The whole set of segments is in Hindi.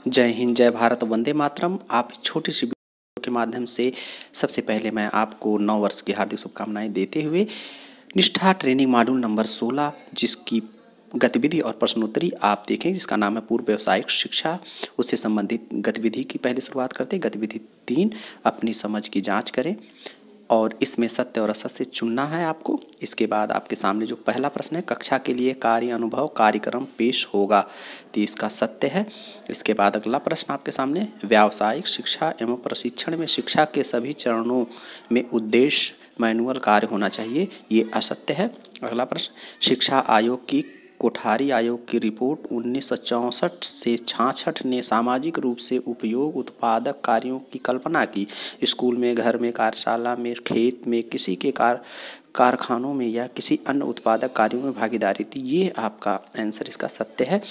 जय हिंद, जय भारत, वंदे मातरम। आप छोटी सी वीडियो के माध्यम से सबसे पहले मैं आपको नव वर्ष की हार्दिक शुभकामनाएं देते हुए निष्ठा ट्रेनिंग मॉड्यूल नंबर 16 जिसकी गतिविधि और प्रश्नोत्तरी आप देखें, जिसका नाम है पूर्व व्यावसायिक शिक्षा, उससे संबंधित गतिविधि की पहले शुरुआत करते हैं। गतिविधि 3, अपनी समझ की जांच करें और इसमें सत्य और असत्य चुनना है आपको। इसके बाद आपके सामने जो पहला प्रश्न है, कक्षा के लिए कार्य अनुभव कार्यक्रम पेश होगा, तो इसका सत्य है। इसके बाद अगला प्रश्न आपके सामने, व्यावसायिक शिक्षा एवं प्रशिक्षण में शिक्षा के सभी चरणों में उद्देश्य मैनुअल कार्य होना चाहिए, ये असत्य है। अगला प्रश्न, शिक्षा आयोग की कोठारी आयोग की रिपोर्ट 1964 से 66 ने सामाजिक रूप से उपयोग उत्पादक कार्यों की कल्पना की। स्कूल में, घर में, कार्यशाला में, खेत में, किसी के कारखानों में या किसी अन्य उत्पादक कार्यों में भागीदारी थी। ये आपका आंसर इसका सत्य है।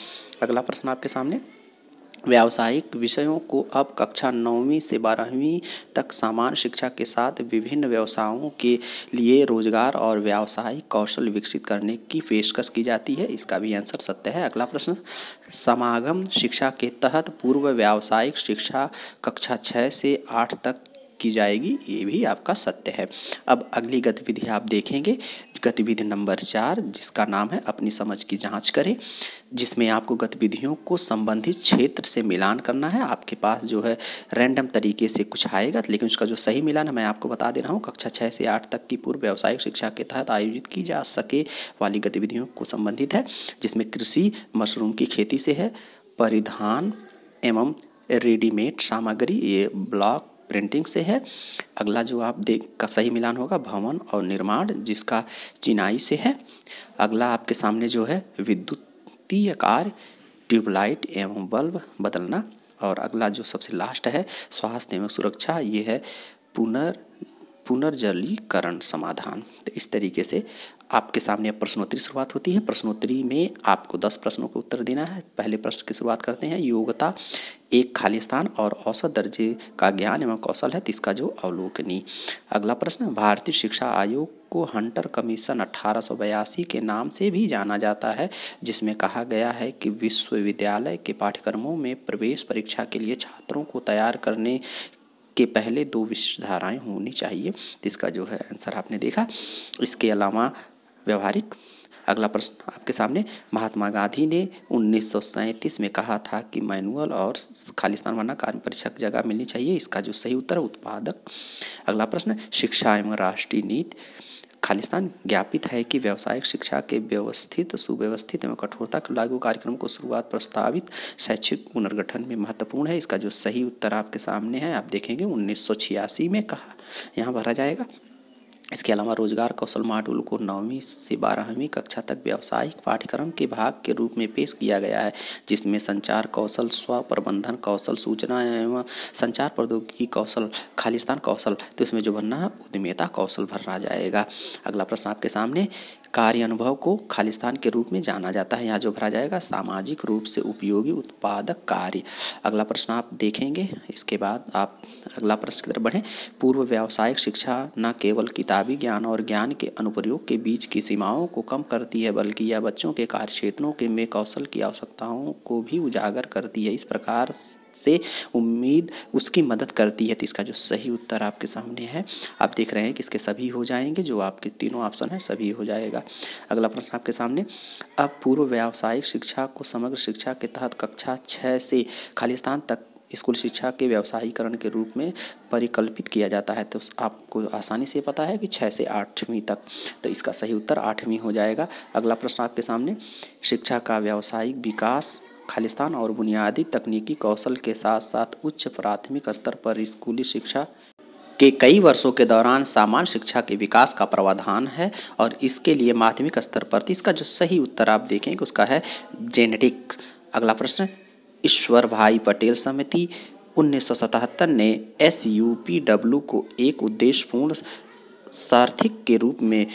अगला प्रश्न आपके सामने, व्यावसायिक विषयों को अब कक्षा 9वीं से 12वीं तक समान शिक्षा के साथ विभिन्न व्यवसायों के लिए रोजगार और व्यावसायिक कौशल विकसित करने की पेशकश की जाती है, इसका भी आंसर सत्य है। अगला प्रश्न, समागम शिक्षा के तहत पूर्व व्यावसायिक शिक्षा कक्षा 6 से 8 तक की जाएगी, ये भी आपका सत्य है। अब अगली गतिविधि आप देखेंगे, गतिविधि नंबर 4, जिसका नाम है अपनी समझ की जांच करें, जिसमें आपको गतिविधियों को संबंधित क्षेत्र से मिलान करना है। आपके पास जो है रैंडम तरीके से कुछ आएगा, लेकिन उसका जो सही मिलान है मैं आपको बता दे रहा हूँ। कक्षा 6 से 8 तक की पूर्व व्यावसायिक शिक्षा के तहत आयोजित की जा सके वाली गतिविधियों को संबंधित है, जिसमें कृषि, मशरूम की खेती से है, परिधान एवं रेडीमेड सामग्री, ये ब्लॉक प्रिंटिंग से है। अगला जो आप देख का सही मिलान होगा, भवन और निर्माण, जिसका चिनाई से है। अगला आपके सामने जो है विद्युतीय कार्य, ट्यूबलाइट एवं बल्ब बदलना। और अगला जो सबसे लास्ट है स्वास्थ्य एवं सुरक्षा, ये है पुनर्जलीकरण समाधान। तो इस तरीके से आपके सामने अब प्रश्नोत्तरी शुरुआत होती है। प्रश्नोत्तरी में आपको 10 प्रश्नों का उत्तर देना है। पहले प्रश्न की शुरुआत करते हैं, योग्यता 1 खाली स्थान और औसत दर्जे का ज्ञान एवं कौशल है, तो इसका जो अवलोकनी। अगला प्रश्न, भारतीय शिक्षा आयोग को हंटर कमीशन 1882 के नाम से भी जाना जाता है, जिसमें कहा गया है कि विश्वविद्यालय के पाठ्यक्रमों में प्रवेश परीक्षा के लिए छात्रों को तैयार करने के पहले 2 विशिष्ट धाराएं होनी चाहिए, तो इसका जो है आंसर आपने देखा। इसके अलावा व्यवहारिक, अगला प्रश्न आपके सामने, महात्मा गांधी ने 1937 में कहा था कि मैनुअल और खालिस्तान वरना कार्य परीक्षा की जगह मिलनी चाहिए, इसका जो सही उत्तर है उत्पादक। अगला प्रश्न, शिक्षा एवं राष्ट्रीय नीति, खालिस्तान ज्ञापित है कि व्यावसायिक शिक्षा के व्यवस्थित, सुव्यवस्थित एवं कठोरता के लागू कार्यक्रम को शुरुआत प्रस्तावित शैक्षिक पुनर्गठन में महत्वपूर्ण है, इसका जो सही उत्तर आपके सामने है, आप देखेंगे 1986 में कहा, यहाँ भरा जाएगा। इसके अलावा रोजगार कौशल मॉड्यूल को 9वीं से 12वीं कक्षा तक व्यावसायिक पाठ्यक्रम के भाग के रूप में पेश किया गया है, जिसमें संचार कौशल, स्व प्रबंधन कौशल, सूचना एवं संचार प्रौद्योगिकी कौशल, खालिस्तान कौशल, तो इसमें जो बनना है उद्यमिता कौशल भरा जाएगा। अगला प्रश्न आपके सामने, कार्य अनुभव को खालिस्तान के रूप में जाना जाता है, यहाँ जो भरा जाएगा सामाजिक रूप से उपयोगी उत्पादक कार्य। अगला प्रश्न आप देखेंगे, इसके बाद आप अगला प्रश्न की तरफ बढ़ें, पूर्व व्यावसायिक शिक्षा न केवल किताबी ज्ञान और ज्ञान के अनुप्रयोग के बीच की सीमाओं को कम करती है, बल्कि यह बच्चों के कार्य क्षेत्रों के में कौशल की आवश्यकताओं को भी उजागर करती है, इस प्रकार से उम्मीद उसकी मदद करती है, तो इसका जो सही उत्तर आपके सामने है, आप देख रहे हैं कि इसके सभी हो जाएंगे, जो आपके तीनों ऑप्शन है सभी हो जाएगा। अगला प्रश्न आपके सामने, अब पूर्व व्यावसायिक शिक्षा को समग्र शिक्षा के तहत कक्षा 6 से खालिस्तान तक स्कूल शिक्षा के व्यावसायीकरण के रूप में परिकल्पित किया जाता है, तो आपको आसानी से पता है कि 6 से 8वीं तक, तो इसका सही उत्तर 8वीं हो जाएगा। अगला प्रश्न आपके सामने, शिक्षा का व्यावसायिक विकास खालिस्तान और बुनियादी तकनीकी कौशल के साथ साथ उच्च प्राथमिक स्तर पर स्कूली शिक्षा के कई वर्षों के दौरान सामान्य शिक्षा के विकास का प्रावधान है, और इसके लिए माध्यमिक स्तर पर, तो इसका जो सही उत्तर आप देखें कि उसका है जेनेटिक्स। अगला प्रश्न, ईश्वर भाई पटेल समिति 1977 ने SUPW को एक उद्देश्यपूर्ण सारथिक के रूप में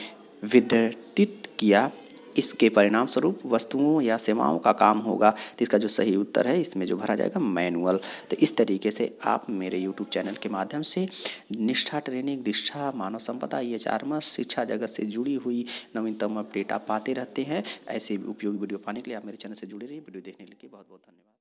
विधृत किया, इसके परिणाम स्वरूप वस्तुओं या सेवाओं का काम होगा, तो इसका जो सही उत्तर है इसमें जो भरा जाएगा मैनुअल। तो इस तरीके से आप मेरे YouTube चैनल के माध्यम से निष्ठा ट्रेनिंग, दीक्षा, मानव संपदा, ये 4 शिक्षा जगत से जुड़ी हुई नवीनतम अपडेट आप पाते रहते हैं। ऐसे उपयोगी वीडियो पाने के लिए आप मेरे चैनल से जुड़े रहिए। वीडियो देखने के लिए बहुत बहुत धन्यवाद।